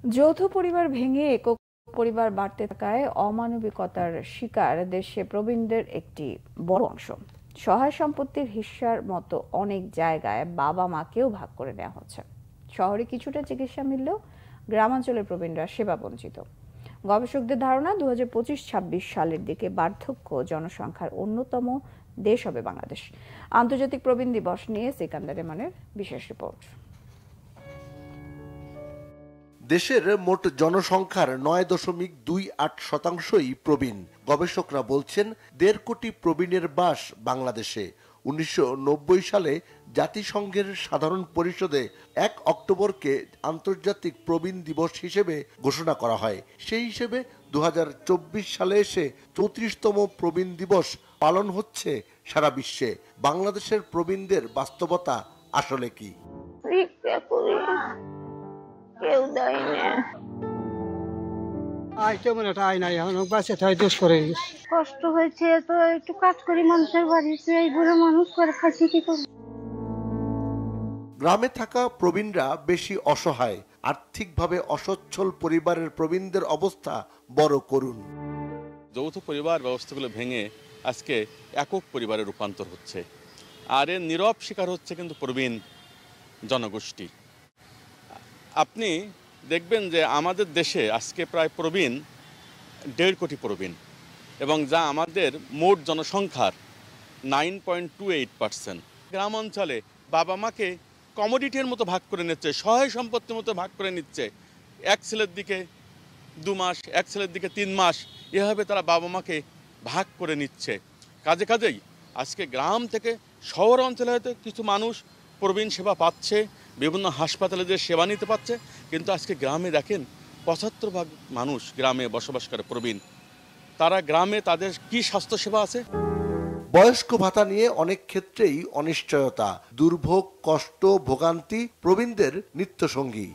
যৌথ পরিবার ভেঙে একক পরিবার বাড়তে থাকায় অমানবিকতার শিকার দেশে প্রবীণদের একটি বড় অংশ। সহায় সম্পত্তির হিস্যার মতো অনেক জায়গায় বাবা মাকেও ভাগ করে নেওয়া হচ্ছে। শহরে কিছুটা চিকিৎসা মিললেও গ্রামাঞ্চলের প্রবীণরা সেবা বঞ্চিত। গবেষকদের ধারণা 2025-26 সালের দিকে বার্ধক্য জনসংখ্যার অন্যতম দেশ হবে বাংলাদেশ। আন্তর্জাতিক প্রবীণ দিবস নিয়ে সিকান্দার রেমানের বিশেষ রিপোর্ট। দেশের মোট জনসংখ্যার 9.28% প্রবীণ। গবেষকরা বলছেন 1.5 কোটি প্রবীণের বাস বাংলাদেশে। 1990 সালে জাতিসংঘের সাধারণ পরিষদে 1 অক্টোবরকে আন্তর্জাতিক প্রবীণ দিবস হিসেবে ঘোষণা করা হয়। সেই হিসেবে 2024 সালে এসে 34তম প্রবীণ দিবস পালন হচ্ছে সারা বিশ্বে। বাংলাদেশের প্রবীণদের বাস্তবতা আসলে কি? কেউ দেয় না, কষ্ট হয়েছে তো একটু কাজ করি মানুষের বাড়িতে, এই বুড়ো মানুষ করে খাচ্ছি কি করব। গ্রামে থাকা প্রবীণরা বেশি অসহায়। আর্থিকভাবে অসচ্ছল পরিবারের প্রবীণদের অবস্থা বড় করুণ। যৌথ পরিবার ব্যবস্থাগুলো ভেঙে আজকে একক পরিবারে রূপান্তর হচ্ছে, আর এর নীরব শিকার হচ্ছে কিন্তু প্রবীণ জনগোষ্ঠী। আপনি দেখবেন যে আমাদের দেশে আজকে প্রায় প্রবীণ 1.5 কোটি প্রবীণ, এবং যা আমাদের মোট জনসংখ্যার 9.28%। গ্রাম অঞ্চলে বাবা মাকে কমোডিটির মতো ভাগ করে নিচ্ছে, সহায় সম্পত্তির মতো ভাগ করে নিচ্ছে। এক ছেলের দিকে 2 মাস, এক ছেলের দিকে 3 মাস, এভাবে তারা বাবা মাকে ভাগ করে নিচ্ছে। কাজেই আজকে গ্রাম থেকে শহর অঞ্চলে হয়তো কিছু মানুষ প্রবীণ সেবা পাচ্ছে, বিভিন্ন হাসপাতালে যে সেবা নিতে পারছে, কিন্তু আজকে গ্রামে দেখেন 75% মানুষ গ্রামে বসবাস করে প্রবীণ। তারা গ্রামে তাদের কি স্বাস্থ্যসেবা আছে? বয়স্ক ভাতা নিয়ে অনেক ক্ষেত্রেই অনিশ্চয়তা, দুর্ভোগ, কষ্ট, ভোগান্তি প্রবীণদের নিত্যসঙ্গী।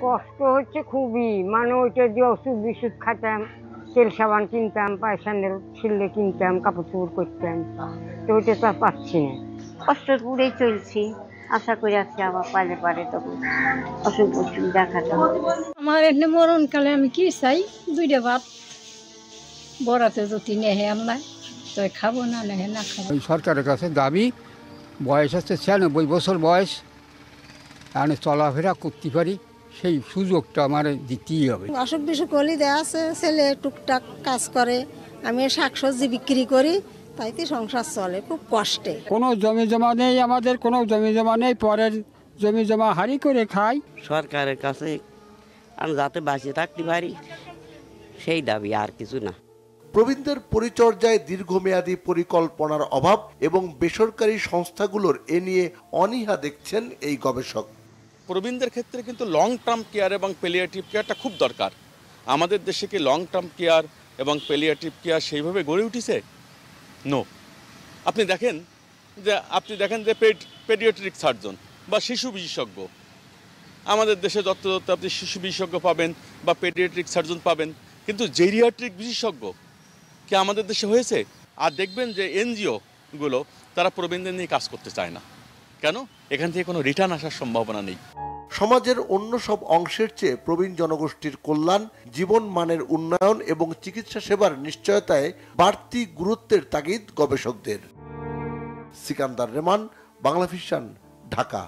কষ্ট হচ্ছে খুবই, মানে ওইটা যে ওষুধ বিশুদ্ধ খাতাম, তেল সাবান কিনতাম, পায়সান্ডেল ছিললে কিনতাম, কাপড় চোপড় করতাম, তো ওইটা তো পাচ্ছি না। কষ্ট করেই চলছি, আশা করে আছি আবার পারে তখন অসুখ অসুখ দেখাতে হবে। আমার এখানে মরণকালে আমি কি চাই, 2টা ভাত বরাতে যদি নেহে আমরা তো খাবো, না নেহে না খাবো। সরকারের কাছে দাবি, বয়স হচ্ছে 96 বছর বয়স, আমি চলাফেরা করতে পারি, সেই সুযোগটা আমার দিতেই হবে। অসুখ বিসুখ হলে দেওয়া আছে, ছেলে টুকটাক কাজ করে, আমি শাকসবজি বিক্রি করি, তাইতে সংসার চলে খুব কষ্টে। কোনো জমি জমা নেই আমাদের, কোনো জমি জমা নেই, পরের জমি জমা হারি করে খাই। সরকারের কাছে আমি যাতে বাঁচিয়ে থাকতে পারি সেই দাবি, আর কিছু না। প্রবীণদের পরিচর্যায় দীর্ঘমেয়াদী পরিকল্পনার অভাব এবং বেসরকারি সংস্থাগুলোর এ নিয়ে অনীহা দেখছেন এই গবেষক। প্রবীণদের ক্ষেত্রে কিন্তু লং টার্ম কেয়ার এবং প্যালিয়েটিভ কেয়ারটা খুব দরকার। আমাদের দেশে কি লং টার্ম কেয়ার এবং প্যালিয়েটিভ কেয়ার সেইভাবে গড়ে উঠেছে? নো। আপনি দেখেন যে পেডিয়াট্রিক সার্জন বা শিশু বিশেষজ্ঞ, আমাদের দেশে যত আপনি শিশু বিশেষজ্ঞ পাবেন বা পেডিয়াট্রিক সার্জন পাবেন, কিন্তু জেরিয়াট্রিক বিশেষজ্ঞ কি আমাদের দেশে হয়েছে? আর দেখবেন যে এনজিওগুলো তারা প্রবীণদের নিয়ে কাজ করতে চায় না। কেন? এখান থেকে কোনো রিটার্ন আসার সম্ভাবনা নেই। সমাজের অন্য সব অংশের চেয়ে প্রবীণ জনগোষ্ঠীর কল্যাণ, জীবন মানের উন্নয়ন এবং চিকিৎসা সেবার নিশ্চয়তায় বাড়তি গুরুত্বের তাগিদ গবেষকদের। সিকান্দার রেমান, বাংলা ভিশন, ঢাকা।